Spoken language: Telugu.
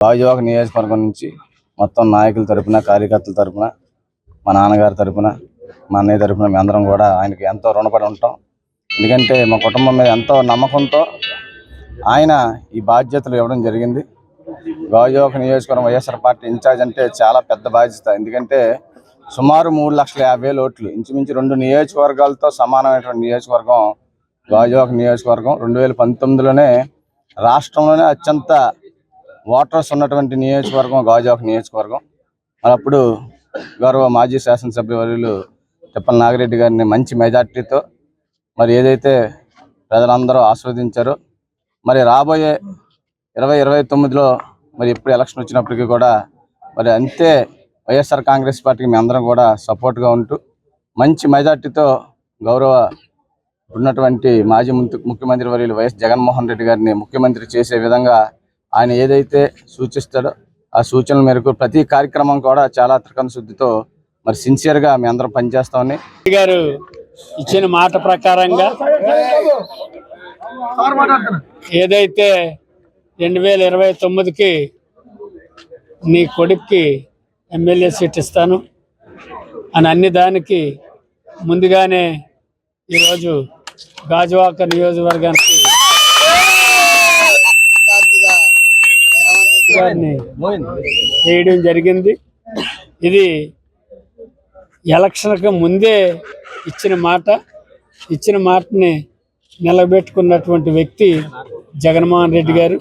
గాజువాక నియోజకవర్గం నుంచి మొత్తం నాయకుల తరపున, కార్యకర్తల తరపున, మా నాన్నగారి తరపున, మా అన్నయ్య తరపున మేమందరం కూడా ఆయనకి ఎంతో రుణపడి ఉంటాం. ఎందుకంటే మా కుటుంబం మీద ఎంతో నమ్మకంతో ఆయన ఈ బాధ్యతలు ఇవ్వడం జరిగింది. గాజువాక నియోజకవర్గం వైఎస్ఆర్ పార్టీ ఇన్ఛార్జ్ అంటే చాలా పెద్ద బాధ్యత. ఎందుకంటే సుమారు 3,50,000 ఓట్లు, ఇంచుమించు 2 నియోజకవర్గాలతో సమానమైనటువంటి నియోజకవర్గం గాజువాక నియోజకవర్గం. 2019లోనే రాష్ట్రంలోనే అత్యంత ఓటర్స్ ఉన్నటువంటి నియోజకవర్గం గాజువాక నియోజకవర్గం. అప్పుడు గౌరవ మాజీ శాసనసభ్యులు తిప్పల నాగిరెడ్డి గారిని మంచి మెజార్టీతో మరి ఏదైతే ప్రజలందరూ ఆస్వాదించారో, మరి రాబోయే 2029లో మరి ఎప్పుడు ఎలక్షన్ వచ్చినప్పటికీ కూడా మరి అంతే వైఎస్ఆర్ కాంగ్రెస్ పార్టీకి మేమందరం కూడా సపోర్ట్గా ఉంటూ మంచి మెజార్టీతో గౌరవ ఉన్నటువంటి మాజీ ముఖ్యమంత్రి వర్యులు వైఎస్ జగన్మోహన్ రెడ్డి గారిని ముఖ్యమంత్రి చేసే విధంగా ఆయన ఏదైతే సూచిస్తాడో ఆ సూచనల మేరకు ప్రతి కార్యక్రమం కూడా చాలా త్రికరణ శుద్ధితో మరి సిన్సియర్గా మేము అందరం పనిచేస్తామని గారు ఇచ్చిన మాట ప్రకారంగా ఏదైతే 2029కి నీ కొడుక్కి ఎమ్మెల్యే సీట్ ఇస్తాను అని అన్ని దానికి ముందుగానే ఈరోజు గాజువాక నియోజకవర్గానికి చేయడం జరిగింది. ఇది ఎలక్షన్కి ముందే ఇచ్చిన మాటని నిలబెట్టుకున్నటువంటి వ్యక్తి జగన్మోహన్ రెడ్డి గారు.